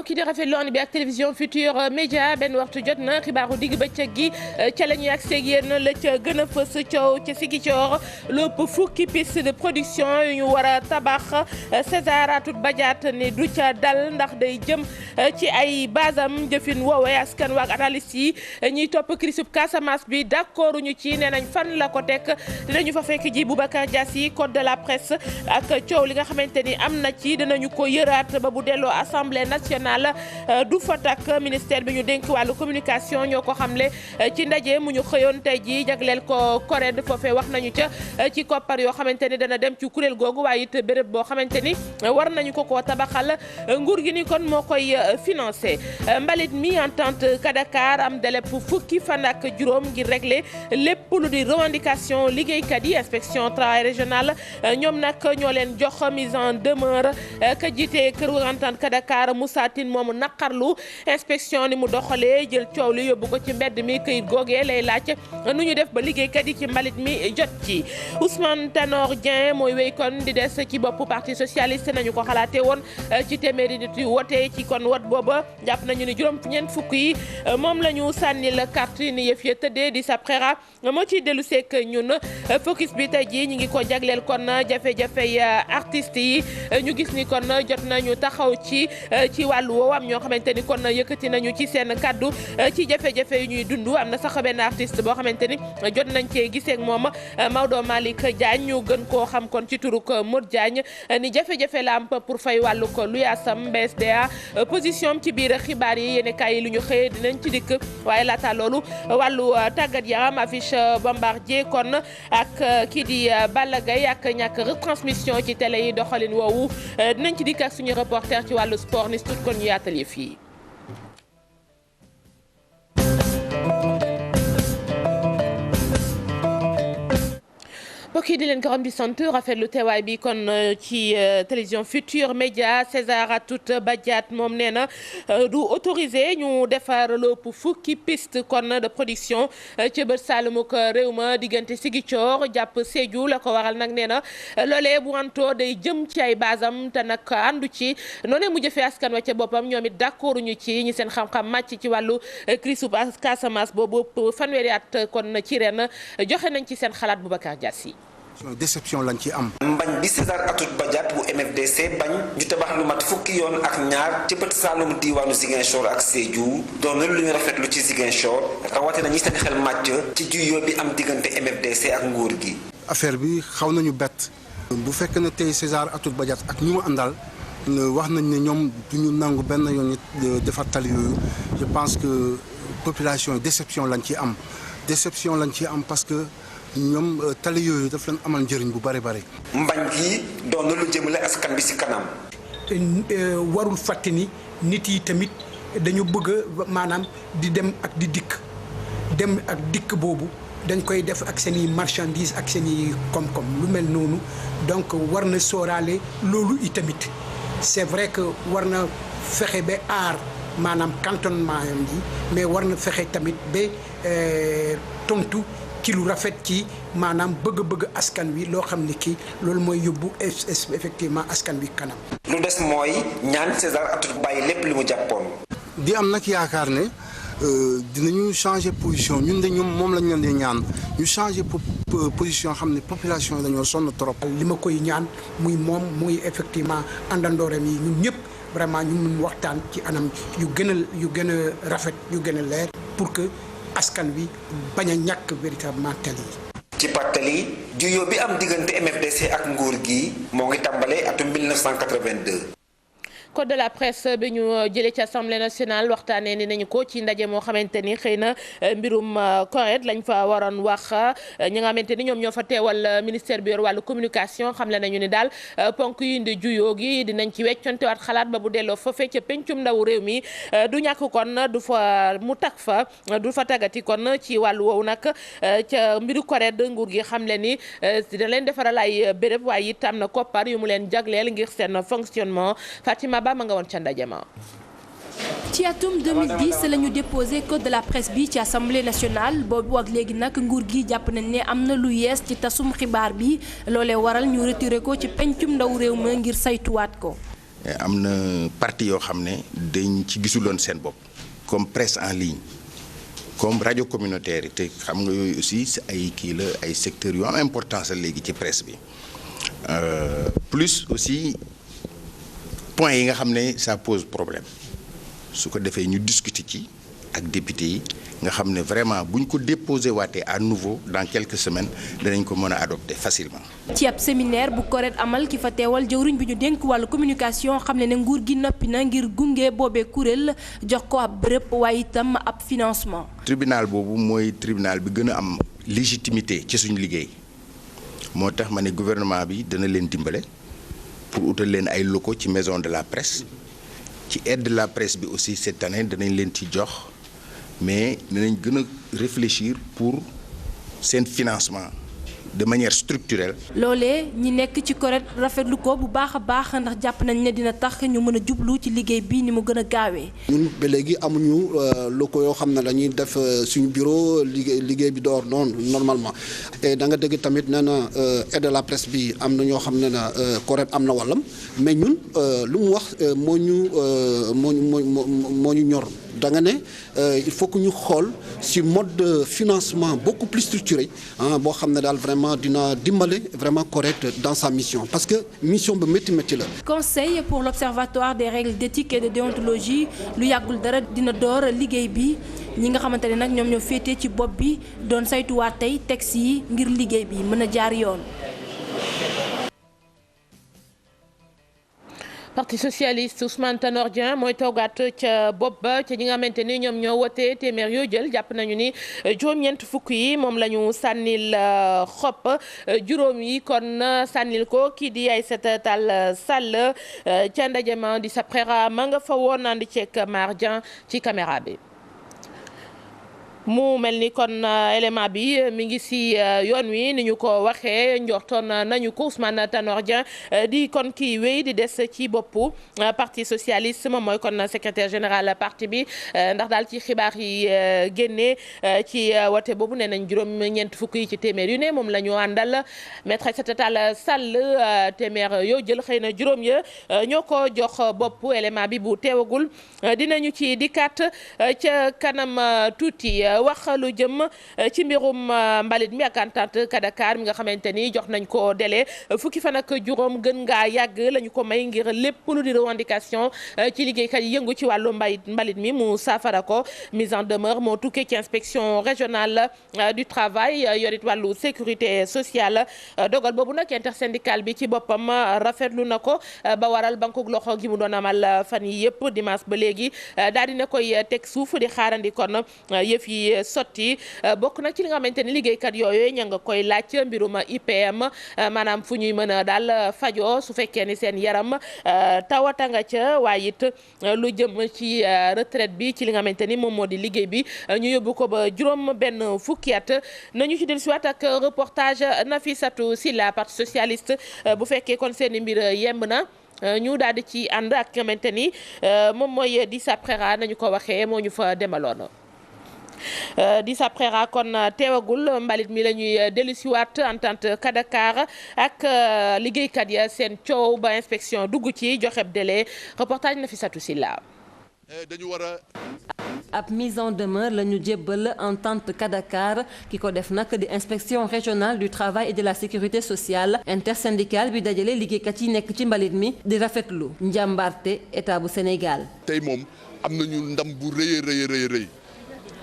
mbokk yi di rafetlu ànd bi ak télévision Futurs Médias benn waxtu jot na xibaaru digg bëccëg gi ca la ñuy àgg yéen la ca gën a fës coow ca Ziguinchor lépp fukki piste de production yu ñu war a tabax César Atoute Badiate ne du ca dal ndax day jëm ci ay basam jëfin woowee askan waak analyste yi ñuy topp crisub Casamance bi d'accord ñu ci nee nañ fan la ko teg dinañu fa fekk ji Boubacar Diassi code de la presse ak coow li nga xamante ni am na ci dinañu ko yëraat ba bu delloo assemblée nationale du fa takk ministère bi ñu dénk wàllu communication ñoo ko xamle ci ndaje mu ñu xëyoon tey ji jagleel ko CORED foofee wax nañu ca ci koppar yoo xamante ni dana dem ci kuréel googu waaye it béréb boo xamante ni war nañu ko koo tabaxal nguur gi ni kon moo koy financé mbalit mi entente Kadakar am délai fukki fan ak juróom ngir régler lépp lu di revendication liggéeykat yi inspection travail régional ñoom nag ñoo leen jox mise en demeure ka jiite këru entente Kadakar Moussa Tine moomu naqarlu inspection ni mu doxalee jël coow li yóbbu ko ci mbedd mi këyit googee lay laaj nu ñu def ba liggéeykat yi ci mbalit mi jot ci Ousmane Tanor Dieng mooy wéy kon di des ci boppu parti socialiste nañu ko xalaatee woon ci téeméeri nit yu wote ci kon wot booba jàpp nañu ni juróom-ñeent fukk yi moom la ñu sànnil carte ni yëf ya tëddee di sa prera moo ciy dellu seek ñun focus bi tey jii ñu ngi ko jagleel kon jafe-jafey artistes yi ñu gis ni kon jot nañu taxaw ci wàllu woowu am ñoo xamante ni kon yëkkati nañu ci seen kaddu ci jafe-jafe yu ñuy dund am na sax benn artiste boo xamante ni jot nañ cee gisee ak moom Maodo Malick Diagne ñu gën koo xam kon ci turuk Modou Diagne ni jafe-jafe la am pour fay wàllu ko lu yaasam BSDA position ci biir xibaar yi yéen kaay yi lu ñu xëyee dinañ ci dikk waaye laata loolu wàllu tàggat yaram affiche Bombardier kon ak kii di Balla Gaye ak ñàkk retransmission ci télé yi doxalin woowu dinañ ci dikk ak suñu reporter ci wàllu sport ni tut kon ñu yaatal yëf yi mbokk yi di leen gërëm di sant rafetlu teewaay bi kon ci télévision Futurs Médias César Atoute Badiate moom nee na du autorisé ñu defar lépp fukki piste kon de production ci bët Saalumuk réew ma diggante Ziguinchor jàpp Sédhiou la ko waral nag nee na loolee bu antoo day jëm ci ay basam te nag àndu ci noonee mu jëfee askan wa ca boppam ñoom it d'accord ñu ci ñi seen xam-xam màcc ci wàllu crise Casamance boobu fanweeri at kon ci ren joxe nañ ci seen xalaat Boubacar Diassi. déception lañ ci am. mbañ bi César Atoute Badiate bu MFDC bañ ñu tabax lu mat fukki yoon ak ñaar ci bët Saalum diwaanu Ziguinchor ak Sédhiou doon na lu ñu rafetlu ci Ziguinchor rawatina ñi seen xel màcc ci juyoo bi am diggante MFDC ak nguur gi. affaire bi xaw nañu bett. bu fekkee ne tey César Atoute Badiate ak ñu mu àndal wax nañ ne ñoom du ñu nangu benn yoon ñu defar tali yooyu je pense que population yi déception lañ ci am parce que. ñoom tali yooyu daf leen amal njëriñ bu bari bari. mbañ gi doon na lu jëmale askan bi ci kanam. warul fàtte ni nit yi tamit dañu bëgg maanaam di dem ak di dikk boobu dañ koy def ak seen i marchandise ak seen i koom-koom lu mel noonu donc war na sóoraale loolu itamit c'est vrai que war na fexe ba aar maanaam cantonnement yam yi mais war na fexe tamit ba tontu. ci lu rafet ci maanaam bëgg-bëgg askan wi loo xam ne kii loolu mooy yóbbu effectivement askan wi kanam. lu des mooy ñaan César Atoute bàyyi lépp li mu jàppoon. di am nag yaakaar ne dinañu changer position ñun de ñoom moom lañ leen di ñaan ñu changer position xam ne population yi dañoo sonn trop. li ma koy ñaan muy moom muy effectivement àndandooram yi ñun ñëpp vraiment ñu mun waxtaan ci anam yu gën a rafet yu gën a leer pour que. askan wi bañ a ñàkk véritablement tali yi. ci pàttali juyoo bi am diggante MFDC ak nguur gi moo ngi tàmbalee atum 1982. code de la presse bi ñu jëlee ci assemblée nationale waxtaanee ni nañu ko ci ndaje moo xamante ni xëy na mbirum CORED lañ fa waroon wax ñi nga xamante ni ñoom ñoo fa teewal ministère bi yor wàllu communication xamle nañu ni daal ponk yu indi juyoo gi dinañ ci weccantewaat xalaat ba bu delloo foofee ca pencum ndaw réew mi du ñàkk kon du fa mu tag fa du fa tagati kon ci wàllu woowu nag ca mbiru CORED nguur gi xamle ni dina leen defaral ay béréb waaye it am na koppar yu mu leen jagleel ngir seen fonctionnement Fatima Ba ma nga woon ca ndaje ma. ci atum 2010 la ñu déposé code de la presse bi ci assemblée nationale boobu ak léegi nag nguur gi jàpp nañ ne am na lu yees ci tasum xibaar bi loolee waral ñu retiré ko ci pencum ndaw réew ma ngir saytuwaat ko. am na parti yoo xam ne dañ ci gisuloon seen bopp comme presse en ligne comme rajo communautaire yi te xam nga yooyu aussi ay kii la ay secteurs yu am importance la léegi ci presse bi plus aussi point yi nga xam ne ça pose problème su ko defee ñu discuter ci ak député yi nga xam ne vraiment bu ñu ko déposé waatee à nouveau dans quelques semaines danañ ko mën a adopter facilement. ci ab séminaire bu CORED amal ki fa teewal jëwriñ bi ñu dénk wàllu communication xam ne nguur gi noppi na ngir gunge boobee kuréel jox ko ab bërëb waaye itam ab financement. tribunal boobu mooy tribunal bi gën a am légitimité ci suñu liggéey moo tax ma ne gouvernement bi dana leen dimbale pour utal leen ay locaux ci maison de la presse ci aide de la presse bi aussi cette année danañ leen ci jox. mais dinañ gën a réfléchir pour seen financement de manière structurelle. loolee ñi nekk ci CORED rafetlu ko bu baax a baax ndax jàpp nañ ne dina tax ñu mën a jublu ci liggéey bi ni mu gën a gaawee. ñun ba léegi amuñu locaux yoo xam ne dañuy def suñu bureau liggéey bi door noonu normalement et da nga dégg tamit nee na aide de la presse bi am na ñoo xam ne na CORED am na wàllam mais ñun lu mu wax moo ñu ñor. da nga ne il faut que ñu xool ci mode de financement beaucoup plus structuré boo xam ne daal vraiment dina dimbale vraiment correct dans sa mission parce que mission ba métti la. conseil pour l'observatoire des règles d'éthique et de déontologie lu yàggul dara dina door liggéey bi ñi nga xamante ne nag ñoom ñoo féetee ci bopp bi doon saytuwaat tey texte yi ngir liggéey bi mën a jaar yoon. Parti socialiste Ousmane Tanor Dieng mooy toogaat ca bopp ba ca ñi nga xamante ni ñoom ñoo wote téeméer yoo jël jàpp nañu ni juróom-ñeent fukk yi moom la ñu sànnil xob juróom yi kon sànnil ko kii di Aïssata Tall Sall ca ndajema di sa prera ma nga fa woon andi ceek Mar Dieng ci caméra bi. mu mel ni kon élément bi mi ngi ci yoon wi ni ñu ko waxee njortoon nañu ko Ousmane Tanor Dieng di kon kii wéy di des ci boppu parti socialiste moom mooy kon secrétaire général parti bi ndax daal ci xibaar yi génne ci wote boobu nee nañ juróom-ñeent fukk yi ci téeméer yu ne moom la ñu àndal maître Aïssata Tall Sall téeméer yoo jël xëy na juróom ya ñoo ko jox boppu élément bi bu teewagul dinañu ci dikkaat ca kanam tuuti. wax lu jëm ci mbirum mbalit mi ak entente Kadakar mi nga xamante ni jox nañ ko délai fukki fan ak juróom gën ngaa yàgg lañu ko may ngir lépp lu di revendication ci liggéeykat yi yëngu ci wàllu mbalit mi mu saafara ko mise en demeure moo tukkee ci inspection régionale du travail yorit wàllu sécurité sociale dogal boobu nag intersyndical bi ci boppam rafetlu na ko ba waral bankuk loxo gi mu doon amal fan yi yëpp dimanche ba léegi daal dina koy teg suuf di xaarandi kon yëf yi sotti bokk nag ci li nga xamante ni liggéeykat yooyu ña nga koy laaj mbirum IPM maanaam fu ñuy mën a daal fajoo su fekkee ni seen yaram tawata nga ca waaye it lu jëm ci retraite bi ci li nga xamante ni moom moo di liggéey bi ñu yóbbu ko ba juróom benn fukki at nañu ci dellusiwaat ak reportage Nafissatou Silla parti socialiste bu fekkee kon seen i mbir yemb na ñu daal di ci ànd ak nga xamante ni moom mooy Dissa Préra nañu ko waxee moo ñu fa demaloon. Dissa Préra kon teewagul mbalit mi la ñuy dellusiwaat entente Kadakar ak liggéeykat ya seen coow ba inspection dugg ci joxeb délai reportage Nafissatou Silla. dañu war a. ab mise en demeure la ñu jébbal entente Kadakar ki ko def nag di inspection régionale du travail et de la sécurité sociale intersyndicale bi dajale liggéeykat yi nekk ci mbalit mi di rafetlu njàmbarte état bu Sénégal. tey moom am nañu ndam bu rëy.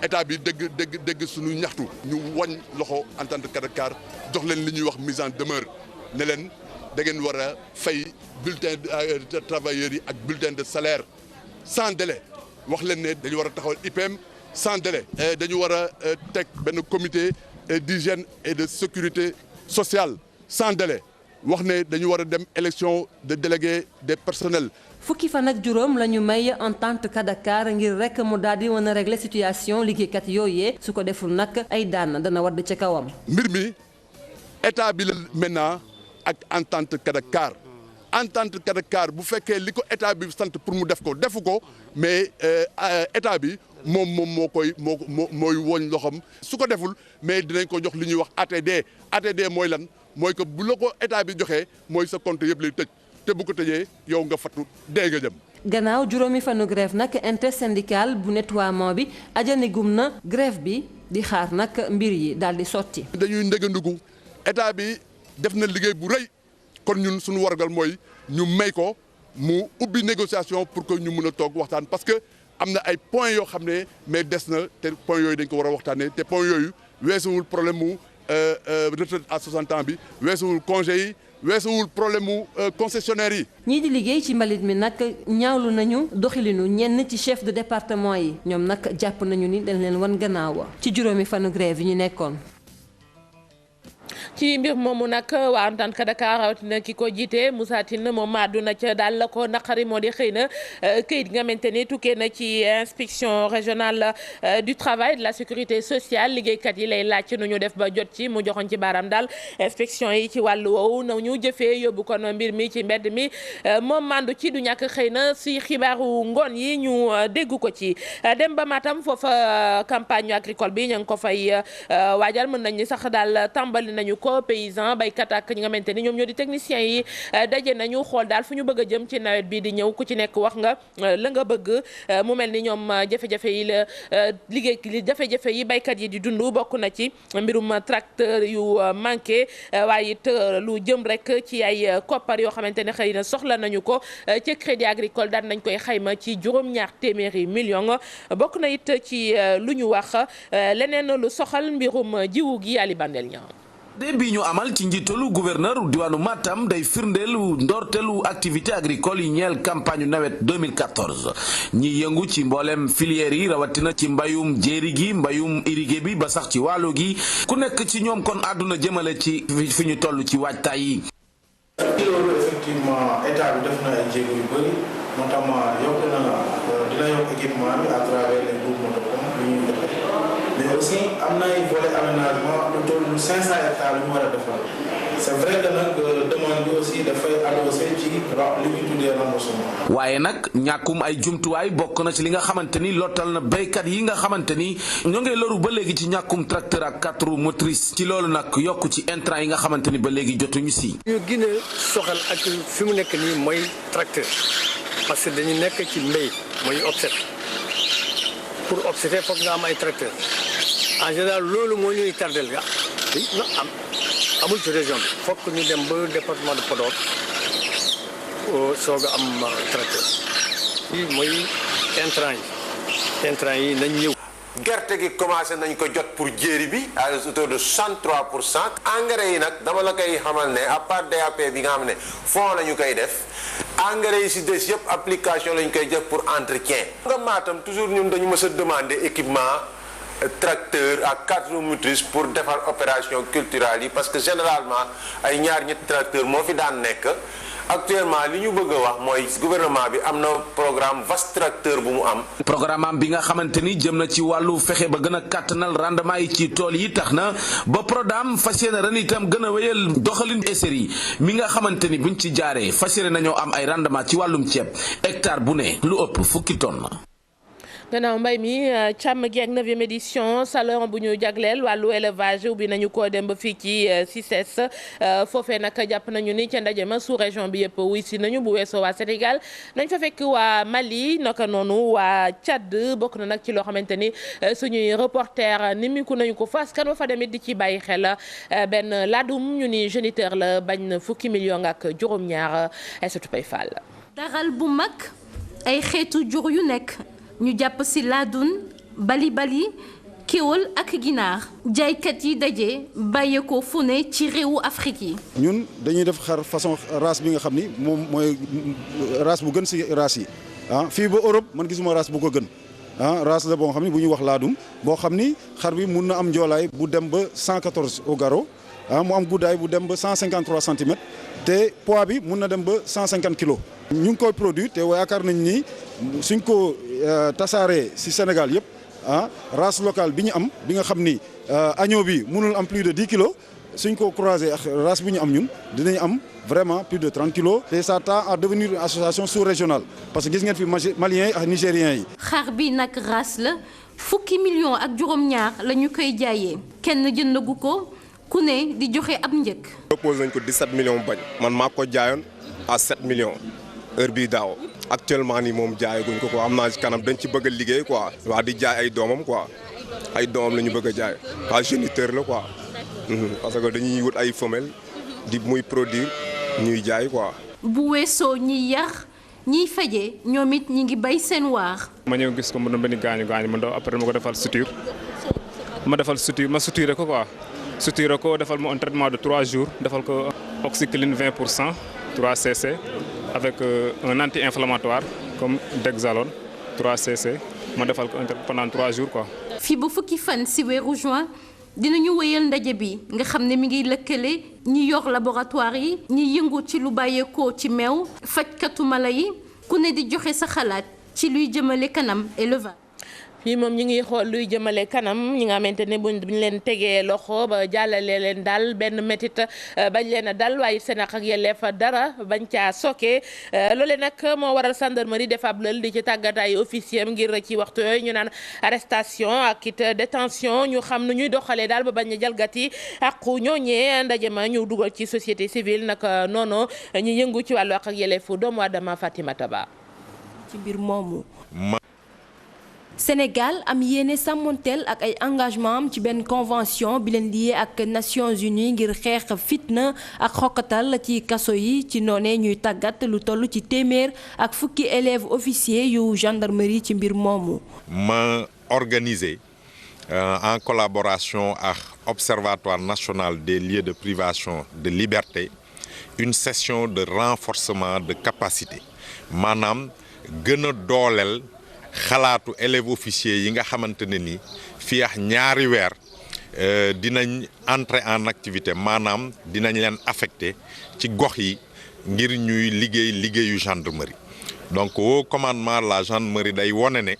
état bi dégg suñu ñaxtu ñu wañ loxo entente Kadakar jox leen li ñuy wax mise en demeure ne leen da ngeen war a fay bulletin de travailleurs yi ak bulletin de salaire sans délai wax leen ne dañu war a taxawal IPM sans délai. dañu war a teg benn comité d'hygiène et de sécurité sociale sans délai wax ne dañu war a dem élection de délégué des personnels. fukki fan ak juróom la ñu may entente Kadakar ngir rek mu daal di mën a régler situation liggéeykat yooyee su ko deful nag ay daan dana wadd ca kawam. mbir mi état bi la maintenant ak entente Kadakar entente Kadakar bu fekkee li ko état bi sant pour mu def ko defu ko mais état bi moom mooy woñ loxoom su ko deful mais dinañ ko jox li ñuy wax ATD mooy lan mooy que bu la ko état bi joxee mooy sa compte yëpp lay tëj te bu ko tëjee yow nga fattu dee nga jëm. gannaaw juróomi fanu grève nag intersyndical bu nettoiement bi ajanigum na grève bi di xaar nag mbir yi daal di sotti. dañuy ndëgëndugu état bi def na liggéey bu rëy kon ñun suñu wargal mooy ñu may ko mu ubbi négociation pour que ñu mën a toog waxtaan parce que am na ay points yoo xam ne mais des na te points yooyu dañ ko war a waxtaanee te points yooyu weesuwul problème mu retraite à 60 ans bi weesuwul congé yi weesuwul problème mu concessionnaire yi. ñii di liggéey ci mbalit mi nag ñaawlu nañu doxalinu ñenn ci chef de département yi ñoom nag jàpp nañu ni dañ leen wan gannaaw ci juróomi fanu grève yi ñu nekkoon. ci mbir moomu nag waa Entente Dakar rawatina ki ko jiite Moussa Tine moom àdduna ca daal la ko naqari moo di xëy na këyit nga xamante ni tukkee na ci inspection régionale du travail de la sécurité sociale liggéeykat yi lay laaj nu ñu def ba jot ci mu joxoon ci baaraam daal inspection yi ci wàllu woowu na ñu jëfee yóbbu kon mbir mi ci mbedd mi moom mandu ci du ñàkk xëy na si xibaaru ngoon yi ñu dégg ko ci dem ba Matam foofa campagne agricole bi ñu ngi ko fay waajal mën nañ ni sax daal tàmbali nañu ko paysan baykat ak ñi nga xamante ni ñoom ñoo di techniciens yi daje nañu xool daal fu ñu bëgg a jëm ci nawet bi di ñëw ku ci nekk wax nga la nga bëgg mu mel ni ñoom jafe-jafe yi la jafe-jafe yi baykat yi di dund bokk na ci mbirum tracteur yu manqué waaye it lu jëm rek ci ay koppar yoo xamante ne xëy na soxla nañu ko ci crédit agricole daan nañ koy xayma ci juróom-ñaar téeméeri million bokk na it ci lu ñu wax leneen lu soxal mbirum jiwu gi Ali Bandel ñaaw de bi ñu amal ci njiitalu gouverneur diwaanu Matam day firndeelu ndorteelu activité agricole yi ñeel campagne nawet 2014 ñi yëngu ci mboolem filière yi rawatina ci mbayum jéeri gi mbayum irrigué bi ba sax ci wàllu gi ku nekk ci ñoom kon àdduna jëmale ci fi ñu toll ci waajtaay yi. loolu effectivement état bi def na ay jéego yu bëri notamment yokk na dina yokk équipement bi à travers les groupements de pompe yu ñuy defee mais aussi am na ay volet aménagement lu toll 500 hectares yu ñu war a defal c'est vrai que nag demande bi aussi dafay adossé ci li ñuy tuddee remboursement. waaye nag ñàkkum ay jumtuwaay bokk na ci li nga xamante ni lottal na béykat yi nga xamante ni ñoo ngi loru ba léegi ci ñàkkum tracteur ak 4 roues motrices ci loolu nag yokk ci intrant yi nga xamante ni ba léegi jotuñu si. ñu gën a soxal ak fi mu nekk nii mooy tracteur parce que dañu nekk ci mbéy mooy offset pour offseter foog nga am ay tracteur en général loolu moo ñuy tardel ga non amul ci région bi fokk ñu dem ba département de Podor soog a am tracteur yi mooy intrant yi nañ ñëw. gerte gi commencé nañ ko jot pour jéeri bi à hauteur de 63%. engrais yi nag dama la koy xamal ne à part DAP bi nga xam ne fond la ñu koy def engrais yi si des yëpp application la ñu koy def pour entretien. nga Matam toujours ñun dañu mës a demander équipement tracteur ak 4 roues motrices pour defar opération culturelle yi parce que généralement ay ñetti tracteur moo fi daan nekk. actuellement li ñu bëgg a wax mooy gouvernement bi am na programme vaste tracteur bu mu am. programme bi nga xamante ni jëm na ci wàllu fexe ba gën a kàttanal rendement yi ci tool yi tax na ba Prodam fas yéene ren itam gën a wéyal doxalin SRI mi nga xamante ni buñ ci jaaree fas yéene nañoo am ay rendement ci wàllum ceeb hectare bu ne lu ëpp 10 tonnes. gannaaw mbay mi càmm gi ak 9e édition salon bu ñu jagleel wàllu élevage ubbi nañu ko dem ba fii ci CICES foofee nag jàpp nañu ni ca ndaje ma sous région bi yëpp wuy si nañu bu weesoo waa Sénégal nañ fa fekk waa Mali naka noonu waa Tchad bokk na nag ci loo xamante ni suñuy reporter nimiku nañu ko fas kan wa fa demit di ci bàyyi xel benn laadum ñu ni géniteur la bañ fukki million ak juróom-ñaar Aïssatou Pay Fall. daral bu mag ay xeetu jur yu nekk. ñu jàpp ci laadun bali kéwal ak ginaar jaaykat yi daje bàyyeekoo fu ne ci réewu Afrique yi. ñun dañuy def xar façon race bi nga xam ni moom mooy race bu gën ci race yi fii ba Europe man gisuma race bu ko gën race la boo xam ni bu ñuy wax laadum boo xam ni xar bi mun na am njoolaay bu dem ba 114 au garrot mu am guddaay bu dem ba 153 centimètres te poids bi mun na dem ba 150 kilos. ñu ngi koy produire te yaakaar nañ ni suñ ko tasaaree ci Sénégal yëpp race locale bi ñu am bi nga xam ni agneau bi mënul am plus de 10 kilos suñ ko croisé ak race bi ñu am ñun dinañ am vraiment plus de 30 kilos. te ça tend à devenir une association sous-régionale parce que gis ngeen fi maliens yi ak nigériens yi. xar bi nag race la fukki millions ak juróom-ñaar la ñu koy jaayee kenn jëndagu ko ku ne di joxe ab njëg. proposé nañ ko 17 millions bañ man maa ko jaayoon à 7 millions heure bii daaw actuellement nii moom jaayaguñ ko quoi am naa ci kanam dañ ci bëgg a liggéey quoi waa di jaay ay doomam quoi ay doomam la ñu bëgg a jaay waa géniteur la quoi parce que dañuy wut ay femelles di muy produire ñuy jaay quoi. bu weesoo ñiy yar ñiy faje ñoom it ñi ngi bay seen waar. ma ñëw gis ko mu doon benn gaañu ma doon après ma ko defal suture ma suturé ko quoi suturé ko defal ma un traitement de 3 jours defal ko oxycline 20% 3 cc avec un anti-inflammatoire comme Dexalone 3 cc ma defal ko pendant 3 jours quoi. fii ba fukki fan ci weeru juin dinañu wéyal ndaje bi nga xam ne mi ngi lëkkale ñi yor laboratoire yi ñi yëngu ci lu bàyyeekoo ci meew fajkatu mala yi ku ne di joxe sa xalaat ci luy jëmale kanam élevage. fii moom ñi ngi xool luy jëmale kanam ñi nga xamante ne buñ leen tegee loxo ba jàllale leen daal benn métit bañ leen a dal waaye seen ak yelleef dara bañ caa sokke loole nag moo waral gendarmerie def ab lël di ci tàggat ay officier ngir ci waxtu yooyu ñu naan arrestation ak it détention ñu xam nu ñuy doxalee daal ba bañ a jalgati àqu ñooñee ndaje ma ñu dugal ci société civile nag noonu ñu yëngu ci wàllu ak yelleefu doomu aadama Fatimata Ba ci mbir moomu. Sénégal am yéene sàmmonteel ak ay engagement am ci benn convention bi leen lié ak Nations Unies ngir xeex fitna ak xokkatal ci kaso yi ci noonee ñuy tàggat lu toll ci téeméer ak fukki élèves officiers yu gendarmerie ci mbir moomu. ma organiser en collaboration ak Observatoire national des lieux de privation de liberté une session de renforcement de capacité maanaam gën a dooleel xalaatu élèves officiers yi nga xamante ne ni fii ak ñaari weer dinañ entrer en activité maanaam dinañ leen affecté ci gox yi ngir ñuy liggéeyu gendarmerie donc au commandement de la gendarmerie day wone ne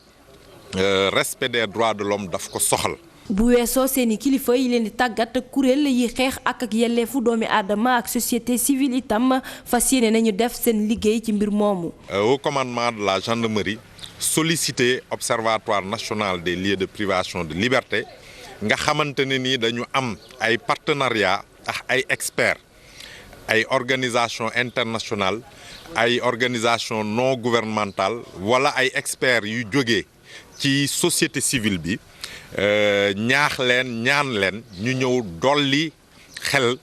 respect des droits de l'homme daf ko soxal. bu weesoo seeni kilifa yi leen di tàggat kuréel yi xeex ak yelleefu doomi aadama ak société civile itam fas yéene nañu def seen liggéey ci mbir moomu. au commandement de la gendarmerie solliciter Observatoire national des lieux de privation de liberté nga xamante ne ni dañu am ay partenariat ak ay experts ay organisation internationale ay organisation non gouvernementale wala ay experts yu jógee ci société civile bi ñaax leen ñaan leen ñu ñëw dolli xel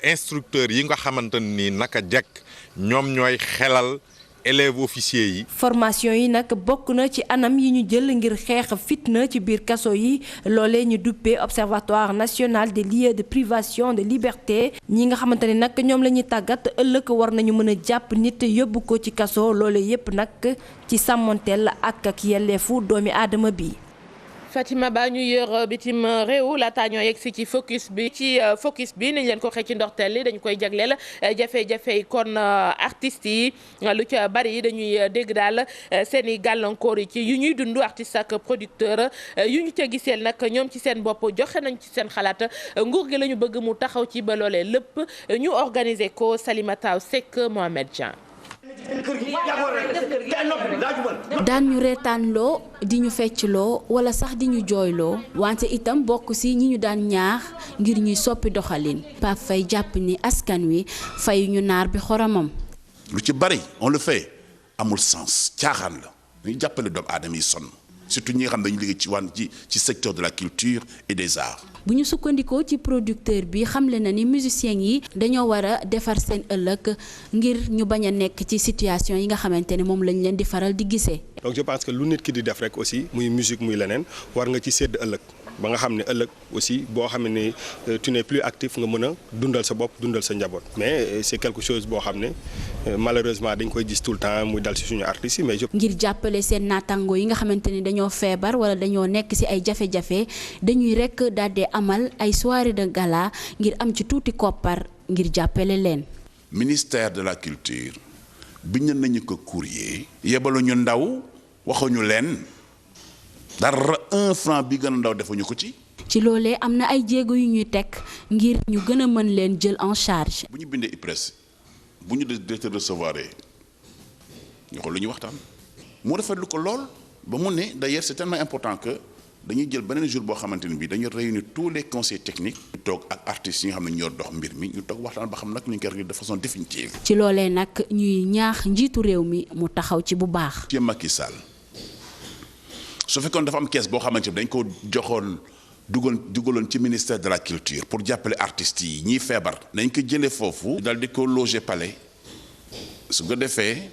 instructeurs yi nga xamante ne ni naka jekk ñoom ñooy xelal élèves officiers yi. formation yi nag bokk na ci anam yi ñu jël ngir xeex fitna ci biir kaso yi loolee ñu duppee Observatoire national des lieux de privation de liberté ñi nga xamante ne nag ñoom la ñuy tàggat ëllëg war nañu mën a jàpp nit yóbbu ko ci kaso loolee yépp nag ci sàmmonteel ak yelleefu doomi aadama bi. Fatima Ba ñu yor bitim réew laata ñoo yegg si ci focus bi nañ leen ko xëcc ci ndorteel li dañu koy jagleel jafe-jafe kon artistes yi lu ca bari dañuy dégg daal seen i gàllankoor yi ci yu ñuy dund artiste ak producteur yu ñu ca giseel nag ñoom ci seen bopp joxe nañ ci seen xalaat nguur gi la ñu bëgg mu taxaw ci ba loolee lépp ñu organiser ko Salimata Seck Mohamed Dieng. daan ñu reetaanloo di ñu feccloo wala sax di ñu jooyloo wante itam bokk ci ñi ñu daan ñaax ngir ñuy soppi doxalin Pape Faye jàpp ni askan wi fay ñu naar bi xoromam. lu ci bari on le fait amul sens caaxaan la ñu jàppale doomu aadama yi sonn surtout ñi nga xam dañu liggéey ci secteur de la culture et des arts. bu ñu sukkandikoo ci producteur bi xamle na ni musiciens yi dañoo war a defar seen ëllëg ngir ñu bañ a nekk ci situation yi nga xamante ne moom lañ leen di faral di gisee. donc je pense que lu nit ki di def rek aussi muy musique muy leneen war nga ci sédd ëllëg ba nga xam ne ëllëg aussi boo xam ne tu n'es plus actif nga mën a dundal sa bopp dundal sa njaboot mais c'est quelque chose boo xam ne malheureusement dañ koy gis tout le temps muy dal ci suñu artistes yi mais ngir jàppale seen naataango yi nga xamante ne dañoo feebar wala dañoo nekk ci ay jafe-jafe dañuy rek daal di amal ay soirée de gala ngir am ci tuuti koppar ngir jàppale leen. ministère de la culture bind nañu ko courrier. yebaluñu ndaw waxuñu leen. dara 1 franc bi gën a ndaw defuñu ko ci. ci loolee am na ay jéego yu ñuy teg ngir ñu gën a mën leen jël en charge. bu ñu bindee IPRES bu ñu de recevoir ñu xool lu ñuy waxtaan mu rafetlu ko lool ba mu ne d'ailleurs c'est tellement important que dañuy jël beneen jour boo xamante ni bii dañu réunir tous les conseils techniques ñu toog ak artistes yi nga xam ne ñoo dox mbir mi ñu toog waxtaan ba xam nag ñu koy réglé de façon définitive. ci loolee nag ñuy ñaax njiitu réew mi mu taxaw ci bu baax. ci Macky Sall su fekkoon dafa am kees boo xamante ni dañ ko joxoon dugaloon ci ministère de la culture pour jàppale artistes yi ñiy feebar. nañ ko jëlee foofu. dal di ko loger palais su ko defee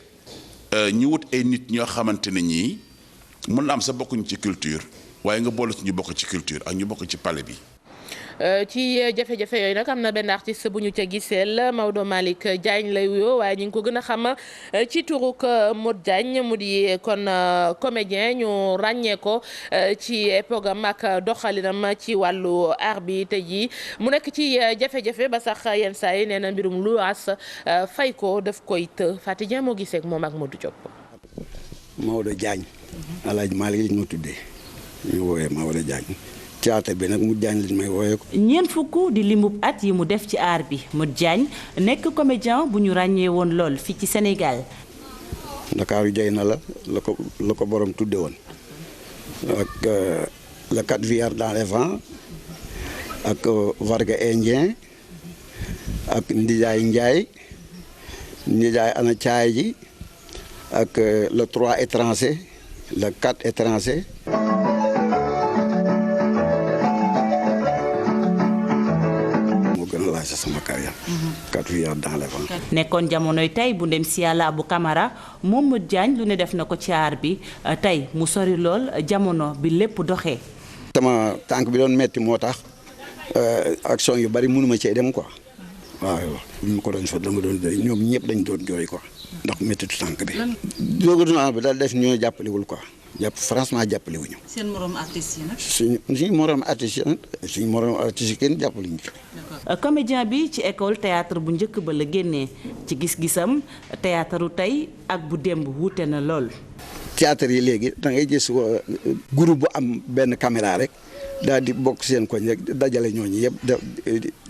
ñu wut ay nit ñoo xamante ne ñii mën na am sa bokkuñu ci culture waaye nga boole ci ñu bokk ci culture ak ñu bokk ci palais bi. ci jafe-jafe yooyu nag am na benn artiste bu ñu ca giseel Maodo Malick Diagne lay wuyoo waaye ñu ngi ko gën a xam ci turuk Modou Diagne mu di kon comédien ñu ràññee ko ci épogam ak doxalinam ci wàllu art bi tey jii mu nekk ci jafe-jafe ba sax yenn saa yi nee na mbirum luwaas fay ko daf koy të Fatou Dieng moo gisee ak moom ak Modou Diop. Maodo Diagne Alaaji Malick lañ ma tuddee ñu woowee Maodo Diagne. théâtre bi nag Modou Diagne lañ may wooyee ko. ñeent fukk di limub at yi mu def ci aar bi Modou Diagne nekk comédien bu ñu ràññee woon lool fii ci Sénégal. Ndakaaru jay na la ko borom tudde woon ak le 4 Villard dans les vents ak Varga Indien ak Ndijaay Njaay Ndijaay ana caay ji ak le 3 étranger le 4 étranger. sama carrière. 4 Villard dans les vents. nekkoon jamonoy tey bu ndem si yàlla bu Camara moom Modou Diagne lu ne def na ko ci aar bi tey mu sori lool jamono bi lépp doxee. sama tànk bi doon metti moo tax action yu bari mënuma cee dem quoi waaw bu ñu ko doon fa dama doon ñoom ñëpp dañ doon jooy quoi ndax mettitu tànk bi. gouvernement bi daal def ñoo jàppalewul quoi. franchement jàppale wuñu. seen morom artistes yi nag. suñu morom artistes yi kenn jàppale ñu. comédien bi ci école théâtre bu njëkk ba la génnee ci gis-gisam théâtre tey ak bu démb wuute na lool. théâtre yi léegi da ngay gis groupe bu am benn caméra rek daal di bokk seen koñ rek dajale ñooñu yëpp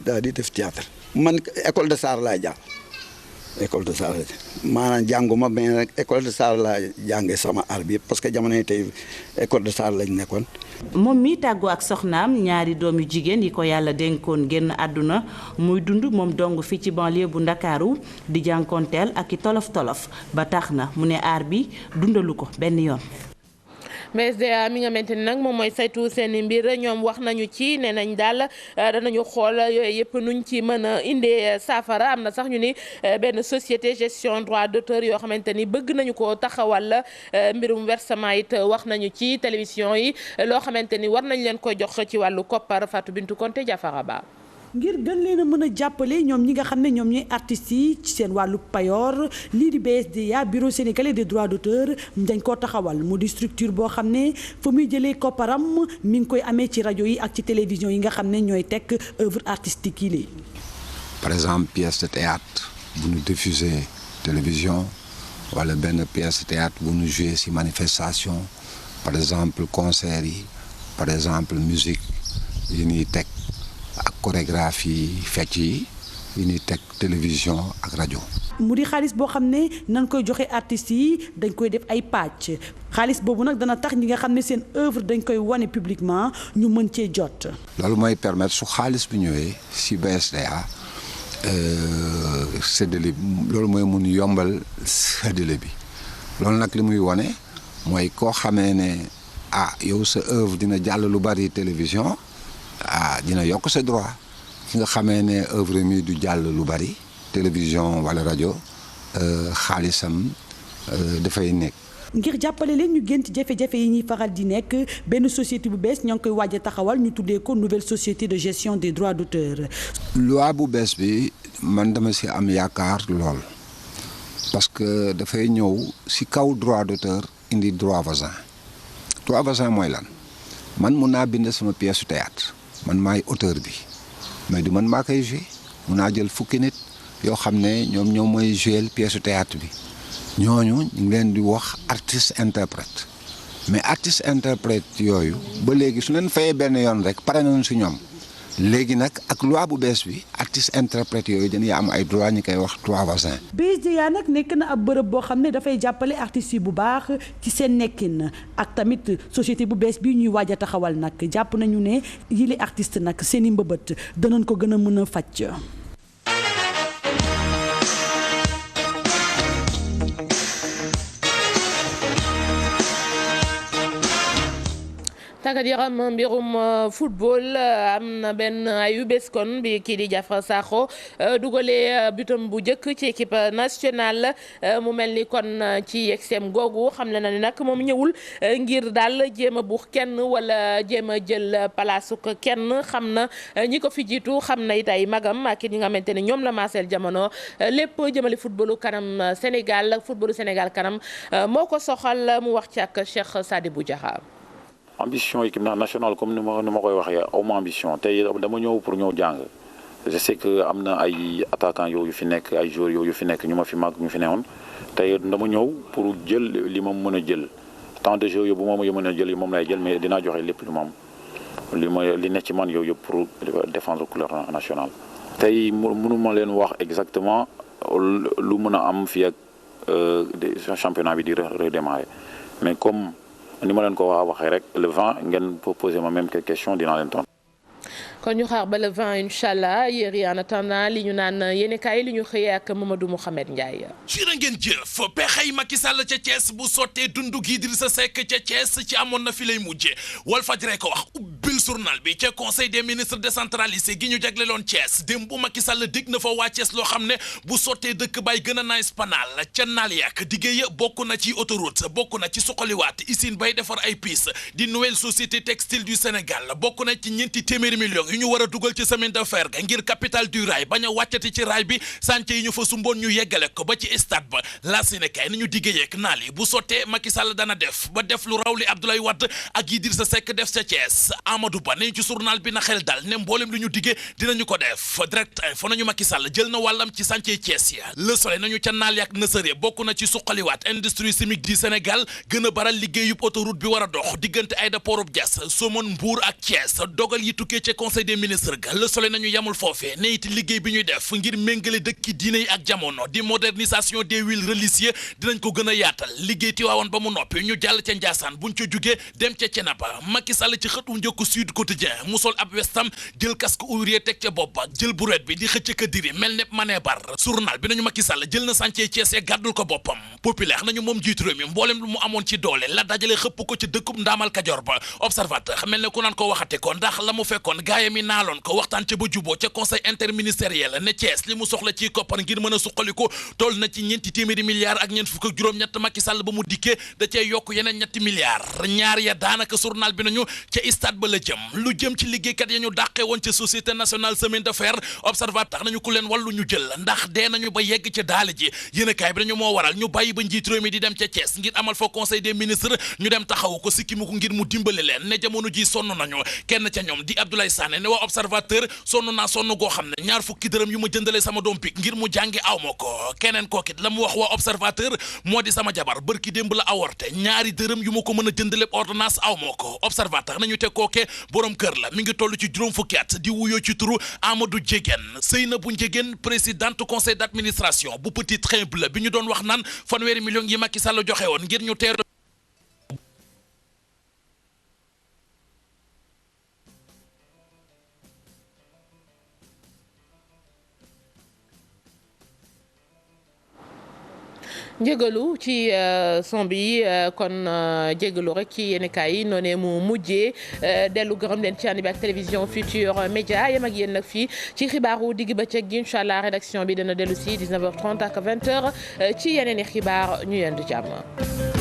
daal di def théâtre. man école de Sarr laa jàng. école de Sarr maanaam jànguma mais nag école de Sarr laa jàngee sama art bi yëpp parce que jamono tey école de Sarr lañ nekkoon. moom mi tàggoo ak soxnaam ñaari doom yu jigéen yi ko yàlla dénkoon génn àdduna muy dund moom dong fii ci banlieue bu Ndakaaru di jànkoonteel ak i tolof-tolof ba tax na mu ne art bi dundalu ko benn yoon. MSDA mi nga xamante ni nag moom mooy saytu seen mbir ñoom wax nañu ci nee nañ daal danañu xool yooyu yëpp nuñ ci mën a indee saafara am na sax ñu ni benn société gestion droit d'auteur yoo xamante ni bëgg nañu ko taxawal mbirum versement it wax nañu ci télévision yi loo xamante ni war nañ leen ko jox ci wàllu koppar Fatou Bintou Konté Diafara Ba. ngir gën leen a mën a jàppale ñoom ñi nga xam ne ñoom ñooy artistes yi ci seen wàllu payoor lii di BSDA bureau sénégalais des droits d'auteur dañ koo taxawal mu di structure boo xam ne fa muy jëlee kopparam mi ngi koy amee ci rajo yi ak ci télévision yi nga xam ne ñooy teg œuvre artistique yi lii. par exemple pièce de théâtre bu ñu diffusé télévision wala benn pièce de théâtre bu ñu joué ci manifestation par exemple concert yi par exemple musique yi ñuy teg. ak chorégraphie fecc yi ñuy teg télévision ak rajo. mu di xaalis boo xam ne nañ koy joxe artistes yi dañ koy def ay pàcc xaalis boobu nag dana tax ñi nga xam ne seen œuvre dañ koy wane publiquement ñu mën cee jot. loolu mooy permettre su xaalis bi ñëwee ci BSDA séddale loolu mooy mun yombal séddale bi loolu nag li muy wane mooy koo xamee ne yow sa œuvre dina jàll lu bari télévision. dina yokk sa droit ki nga xamee ne œuvre mi du jàll lu bari télévision wala rajo xaalisam dafay nekk. ngir jàppale leen ñu génn ci jafe-jafe yi ñuy faral di nekk benn société bu bees ñoo ngi koy waaj a taxawal ñu tuddee ko nouvelle société de gestion des droits d'auteur. loi bu bees bi man dama ci am yaakaar lool parce que dafay ñëw ci kaw droit d'auteur indi droit voisin droit voisin mooy lan man mun naa bind sama pièce su théâtre man maay auteur bi mais du man maa koy joué mun naa jël fukki nit yoo xam ne ñoom mooy joué pièce su théâtre bi ñooñu ñu ngi leen di wax artiste interprète mais artiste interprète yooyu ba léegi su leen fayee benn yoon rek pare nañu si ñoom léegi nag ak loi bu bees bi artiste interprète yooyu dañuy am ay droit ñu koy wax droit voisin. BSDA nag nekk na ab bërëb boo xam ne dafay jàppale artistes yi bu baax ci seen nekkin ak tamit société bu bees bi ñuy waaj a taxawal nag jàpp nañu ne yile artiste nag seen i mbëbët danañ ko gën a mën a faj. tàggat yaram mbirum football am na benn ayu bés kon bi kii di Diafra Sakho dugalee butam bu njëkk ci équipe nationale mu mel ni kon ci extrême googu xam na ni nag moom ñëwul ngir daal jéem a buux kenn wala jéem a jël palaasu kenn xam na ñi ko fi jiitu xam na it ay magam ak ñi nga xamante ne ñoom la maaseel jamono lépp jëmale footballu kanam Sénégal footballu Sénégal kanam moo ko soxal mu wax ci ak Cheikh Sadibou Diarra. ambition équipe nationale comme ni ma koy waxee awma ambition tey dama ñëw pour ñëw jàng je sais que am na ay attaquants yooyu fi nekk ay joueurs yooyu fi nekk ñu ma fi mag ñu fi newoon tey dama ñëw pour jël li ma mën a jël temps de jeu yooyu bu ma mën a jël moom lay jël mais dinaa joxe lépp lu ma am li nekk ci man yooyu yëpp pour défendre couleur nationale. tey mënuma leen wax exactement lu mën a am fii ak championnat bi di redémarrer mais comme. ni ma leen ko waxee rek le 20 ngeen posé ma même question dinaa leen tontu. kon ñu xaar ba le 20 incha allah yéen en attendant li ñu naan yéen kaay li ñu xëyee ak Mamadou Mouhamed Ndiaye. jërë ngeen jëf pexey Macky Sall ca Thiès bu sottee dundu gi Idrissa Seck ca Thiès ci amoon na fi lay mujjee Walfadjri ko wax ubbil journal bi ca conseil des ministres décentralisé gi ñu jagleloon Thiès démb bu Macky Sall dig na fa waa Thiès loo xam ne bu sottee dëkk bay gën a nice panaal ca naal yàq diggéey bokk na ci autoroute bokk na ci suqaliwaat usine bay defar ay pièces di nouvelle société textile du Sénégal bokk na ci ñeenti téeméeri millions yu ñu war a dugal ci semaine de fer ga ngir capital du rail bañ a wàccati ci rail bi chantier yi ñu fa sumboon ñu yeggale ko ba ci stade ba la Sénégal ni ñu diggee yeeg naal yi bu sottee Macky Sall dana def ba def lu raw li Abdoulaye Wade ak Idrissa Seck def ca Thiès Amadou Ba ne ci journal bi na xel dal ne mboolem lu ñu diggee dinañu ko def direct info nañu Macky Sall jël na wàllam ci chantier Thiès ya Le Soleil nañu ca naal yak nësëre bokk na ci suqaliwaat industrie chimique du Sénégal gën a baral liggéeyub autoroute bi war a dox diggante aéroport bu Diass Somone Mbour ak Thiès dogal yi tukkee ca conseil des ministres ga Le Soleil nañu yamul foofee ne it liggéey bi ñuy def ngir méngale dëkki diine yi ak jamono di modernisation des villes religieuses dinañ ko gën a yaatal liggéey Tiwaawan ba mu noppi ñu jàll ca Njaasaan buñ ca jugee dem ca Cenaba Macky Sall ci xëtu njëkk Sud Quotidien mu sol ab westam jël casque ouvrier teg ca bopp ba jël bureet bi di xëcc ka diri mel ne mané bar journal bi nañu Macky Sall jël na chantier Thiès ya gàddul ko boppam populaire nañu moom jiitu réew mi mboolem lu mu amoon ci doole la dajale xëpp ko ci dëkkub ndaamal Kajoor ba observateur mel ne ku naan ko waxate ko ndax la mu fekkoon gaayam yi naaloon ko waxtaan ca ba juboo ca conseil interministériel ne Thiès li mu soxla ci koppar ngir mën a suqaliko toll na ci ñeenti téeméeri milliards ak ñeent fukk ak juróom-ñett Macky Sall ba mu dikkee da cee yokk yeneen ñetti milliards ñaar ya daanaka journal bi nañu ca stade ba la jëm lu jëm ci liggéeykat ya ñu dàqee woon ca société nationale semaine de fer observateur tax nañu ku leen wàllu ñu jël ndax dee nañu ba yegg ca daale ji yéenekaay bi dañu moo waral ñu bàyyi ba njiit réew mi di dem ca Thiès ngir amal fa conseil des ministres ñu dem taxawu ko sikkimu ko ngir mu dimbale leen ne jamono ji sonn nañu kenn ca ñoom di Abdoulaye Sané ne waa observateur sonn naa sonn goo xam ne ñaar fukki dërëm yu ma jëndale sama doom pik ngir mu jàngi aw ma ko keneen kookit la mu wax waa observateur moo di sama jabar bërki démb la aworte ñaari dërëm yu ma ko mën a jëndale ordonnance aw ma ko observateur nañu te kooke borom kër la mi ngi toll ci juróom fukki at di wuyoo ci turu Amadou Diégène Seynabou Diégène présidente conseil d'administration bu Petit Train Bleu bi ñu doon wax naan fanweeri millions yi Macky Sall joxe woon ngir ñu teeru njëgalu ci son bi kon jégalu rek ci yéenekaay yi noonee mu mujjee dellu gërëm leen ci ànd bi ak télévision Futurs Médias yem ak yéen nag fii ci xibaaru digg bëccëg gi incha allah rédaction bi dana dellu si 19h30 ak 20h ci yeneen i xibaar ñu yendu jàmm.